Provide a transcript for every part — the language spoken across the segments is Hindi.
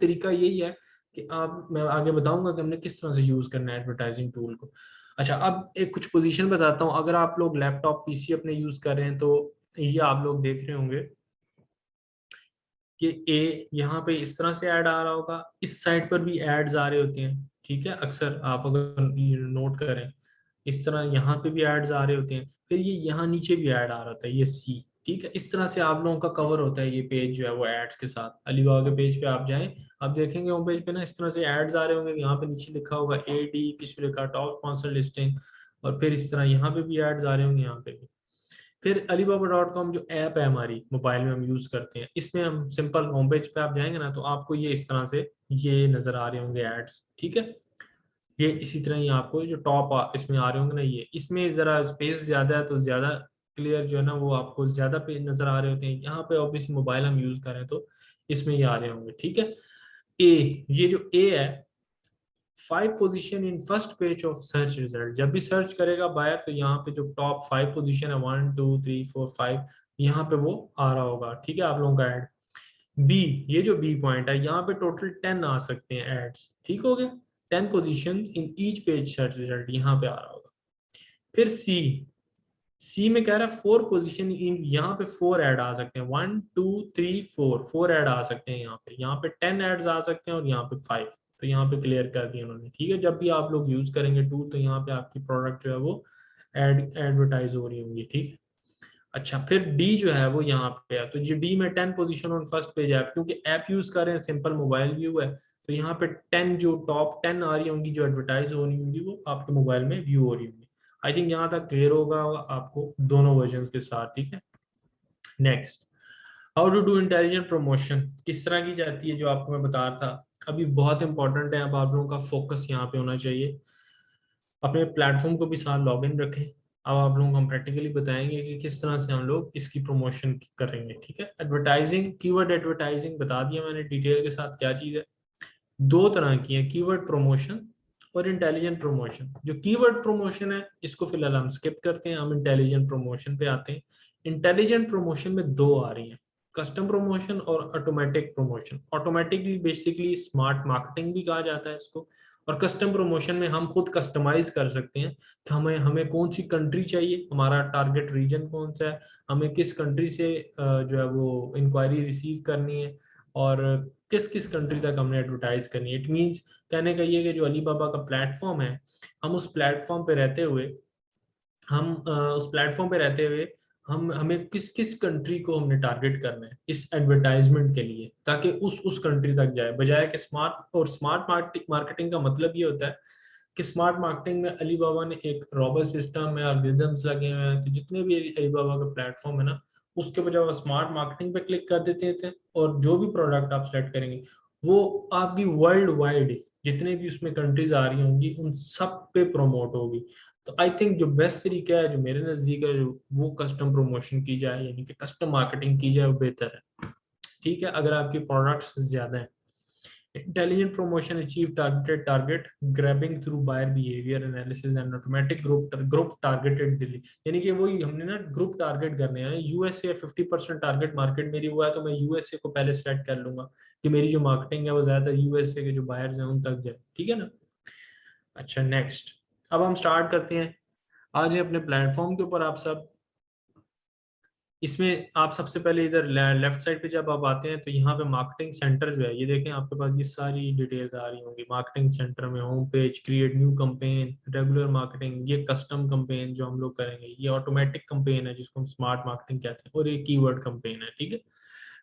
तरीका यही है कि आप, मैं आगे बताऊंगा कि हमने किस तरह से यूज करना है एडवर्टाइजिंग टूल को। अच्छा, अब एक कुछ पोजीशन बताता हूँ। अगर आप लोग लैपटॉप पीसी अपने यूज कर रहे हैं तो ये आप लोग देख रहे होंगे कि ए यहाँ पे इस तरह से ऐड आ रहा होगा, इस साइड पर भी एड्स आ रहे होते हैं, ठीक है। अक्सर आप अगर नोट करें, इस तरह यहाँ पे भी एड्स आ रहे होते हैं, फिर ये यहाँ नीचे भी ऐड आ रहा होता है, ये सी, ठीक है। इस तरह से आप लोगों का कवर होता है ये पेज जो है वो एड्स के साथ। अलीबाबा के पेज पे आप जाएं, आप देखेंगे होम पेज पे ना इस तरह से एड्स आ रहे होंगे, यहाँ पे नीचे लिखा होगा AD, किस पे लिखा टॉप स्पॉन्सर लिस्टिंग, और फिर इस तरह यहाँ पे भी एड्स आ रहे होंगे, यहाँ पे भी। फिर alibaba.com जो ऐप है हमारी मोबाइल में हम यूज करते हैं, इसमें हम सिंपल होम पेज पे आप जाएंगे ना तो आपको ये इस तरह से ये नजर आ रहे होंगे एड्स, ठीक है। ये इसी तरह ही आपको जो टॉप इसमें आ रहे होंगे ना, ये इसमें जरा स्पेस ज्यादा है तो ज्यादा क्लियर जो है ना वो आपको ज्यादा पेज नजर आ रहे होते हैं। यहाँ पे ऑब्वियसली मोबाइल हम यूज करें तो इसमें ये आ रहे होंगे, ठीक है। ए, ये जो ए है, 5 position in first page of search result. जब भी सर्च करेगा बायर तो यहाँ पे जो टॉप 5 पोजीशन है, 1 2 3 4 5, यहाँ पे वो आ रहा होगा, ठीक है, आप लोगों का एड। बी, ये जो बी पॉइंट है, यहाँ पे टोटल 10 आ सकते हैं एड्स, ठीक हो गया। 10 position in each page search result यहाँ पे आ रहा होगा। फिर सी, सी में कह रहा है 4 पोजीशन इन, यहाँ पे 4 ऐड आ सकते हैं, 1 2 3 4 ऐड आ सकते हैं यहाँ पे 10 एड्स आ सकते हैं, और यहाँ पे 5। तो यहाँ पे क्लियर कर दिया उन्होंने, ठीक है। जब भी आप लोग यूज करेंगे टूल तो यहाँ पे आपकी प्रोडक्ट जो है वो एडवर्टाइज हो रही होंगी, ठीक है। अच्छा, फिर डी जो है वो यहाँ पे है, तो ये डी में 10 position on first page app, क्योंकि ऐप यूज कर रहे हैं, सिंपल मोबाइल व्यू है, तो यहाँ पे 10 जो टॉप 10 आ रही होंगी जो एडवर्टाइज हो रही होंगी वो आपके मोबाइल में व्यू हो रही होंगी। आई थिंक यहाँ तक क्लियर होगा आपको दोनों वर्जन के साथ, ठीक है। Next, how to do intelligent promotion, किस तरह की जाती है, जो आपको मैं बता रहा था अभी, बहुत इंपॉर्टेंट है। अब आप लोगों का फोकस यहाँ पे होना चाहिए। अपने प्लेटफॉर्म को भी साथ लॉग इन रखें। अब आप लोगों को हम प्रैक्टिकली बताएंगे कि किस तरह से हम लोग इसकी प्रमोशन करेंगे, ठीक है। एडवर्टाइजिंग, कीवर्ड एडवर्टाइजिंग बता दिया मैंने डिटेल के साथ क्या चीज़ है। दो तरह की है, कीवर्ड प्रमोशन और इंटेलिजेंट प्रमोशन। जो कीवर्ड प्रमोशन है इसको फिलहाल हम स्किप करते हैं, हम इंटेलिजेंट प्रमोशन पे आते हैं। इंटेलिजेंट प्रमोशन में दो आ रही हैं, कस्टम प्रमोशन और automatic promotion. Automatically basically smart marketing भी कहा जाता है इसको, और कस्टम प्रमोशन में हम खुद कस्टमाइज कर सकते हैं कि हमें हमें कौन सी कंट्री चाहिए, हमारा टारगेट रीजन कौन सा है, हमें किस कंट्री से जो है वो इंक्वायरी रिसीव करनी है, और किस किस कंट्री तक हमने एडवर्टाइज करनी है। इट मीन्स कहने का ये कि जो अलीबाबा का प्लेटफॉर्म है, हम उस प्लेटफॉर्म पे रहते हुए, हम उस प्लेटफॉर्म पे रहते हुए हम हमें किस किस कंट्री को हमने टारगेट करना है इस एडवर्टाइजमेंट के लिए, ताकि उस कंट्री तक जाए, बजाय कि स्मार्ट, और स्मार्ट मार्केटिंग का मतलब ये होता है कि स्मार्ट मार्केटिंग में अलीबाबा ने एक रॉबस्ट सिस्टम है, एल्गोरिथम्स लगे हुए हैं, तो जितने भी अलीबाबा का प्लेटफॉर्म है ना, उसके बजाय वो स्मार्ट मार्केटिंग पे क्लिक कर देते थे, और जो भी प्रोडक्ट आप सेलेक्ट करेंगे वो आपकी वर्ल्ड वाइड जितने भी उसमें कंट्रीज आ रही होंगी उन सब पे प्रमोट होगी। तो आई थिंक जो बेस्ट तरीका है, जो मेरे नजदीक है, जो वो कस्टम प्रमोशन की जाए, यानी कि कस्टम मार्केटिंग की जाए, वो बेहतर है, ठीक है, अगर आपकी प्रोडक्ट्स ज्यादा हैं। Intelligent promotion achieve targeted target grabbing through buyer behaviour analysis and automatic group targeted delivery, यानी कि वही हमने ना ग्रुप टारगेट करने हैं। यूएसए 50% टारगेट मार्केट मेरी हुआ है, तो मैं यूएसए को पहले सेलेक्ट कर लूंगा कि मेरी जो मार्केटिंग है वो ज्यादा यूएसए के जो बायर्स हैं उन तक जाए, ठीक है ना। अच्छा, नेक्स्ट, अब हम स्टार्ट करते हैं। आज है अपने प्लेटफॉर्म के ऊपर आप सब। इसमें आप सबसे पहले इधर लेफ्ट साइड पे जब आप आते हैं तो यहाँ पे मार्केटिंग सेंटर जो है, ये देखें आपके पास ये सारी डिटेल्स आ रही होंगी। मार्केटिंग सेंटर में home page, create new campaign, regular marketing, ये कस्टम कैंपेन जो हम लोग करेंगे, ये ऑटोमेटिक कैंपेन है जिसको हम स्मार्ट मार्केटिंग कहते हैं, और ये कीवर्ड कैंपेन है, ठीक है।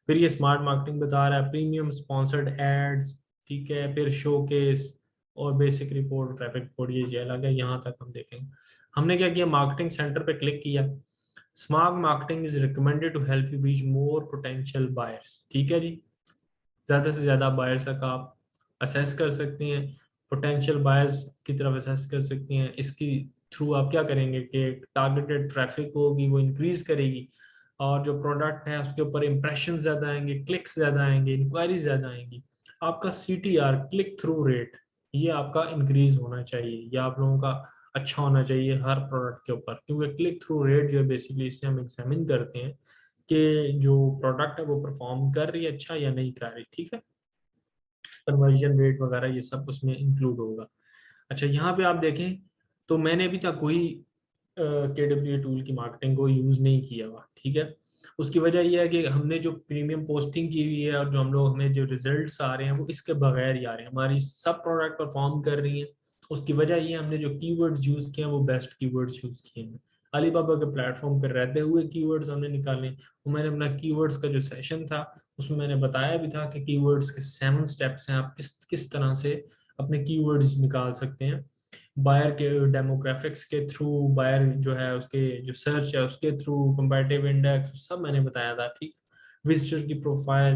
फिर ये स्मार्ट मार्केटिंग बता रहा है, प्रीमियम स्पॉन्सर्ड एड्स, ठीक है, फिर शोकेस और बेसिक रिपोर्ट, ट्रैफिक रिपोर्ट, ये अलग है, यहाँ तक हम देखेंगे। हमने क्या किया, मार्केटिंग सेंटर पे क्लिक किया। Smart marketing is recommended to help you reach more potential buyers, ठीक है जी। ज्यादा से ज्यादा बायर्स तक आप असेस कर सकती हैं, पोटेंशियल बायर्स की तरफ असेस कर सकती हैं। इसकी थ्रू आप क्या करेंगे कि टारगेटेड ट्रैफिक होगी वो इंक्रीज करेगी, और जो प्रोडक्ट है उसके ऊपर इंप्रेशन ज्यादा आएंगे, क्लिक्स ज्यादा आएंगे, इंक्वायरी ज्यादा आएंगी। आपका CTR, क्लिक थ्रू रेट, ये आपका इंक्रीज होना चाहिए, या आप लोगों का अच्छा होना चाहिए हर प्रोडक्ट के ऊपर, क्योंकि क्लिक थ्रू रेट जो है बेसिकली इससे हम एग्जामिन करते हैं कि जो प्रोडक्ट है वो परफॉर्म कर रही है अच्छा या नहीं कर रही, ठीक है। कन्वर्जन रेट वगैरह ये सब उसमें इंक्लूड होगा। अच्छा, यहाँ पे आप देखें तो मैंने अभी तक कोई KWA टूल की मार्केटिंग को यूज़ नहीं किया हुआ, ठीक है। उसकी वजह यह है कि हमने जो प्रीमियम पोस्टिंग की हुई है और जो हम लोग हमें जो रिजल्ट्स आ रहे हैं वो इसके बगैर ही आ रहे हैं, हमारी सब प्रोडक्ट परफॉर्म कर रही हैं। उसकी वजह ये हमने जो कीवर्ड्स यूज़ किए हैं वो बेस्ट कीवर्ड्स यूज़ किए हैं। अलीबाबा के प्लेटफॉर्म पर रहते हुए कीवर्ड्स हमने निकाले। वो मैंने अपना कीवर्ड्स का जो सेशन था उसमें मैंने बताया भी था कि कीवर्ड्स के 7 स्टेप्स हैं, आप किस किस तरह से अपने कीवर्ड्स निकाल सकते हैं। बायर के डेमोग्राफिक्स के थ्रू, बायर जो है उसके जो सर्च है उसके थ्रू, कंपैरेटिव इंडेक्स सब मैंने बताया था, ठीक। विजिटर की प्रोफाइल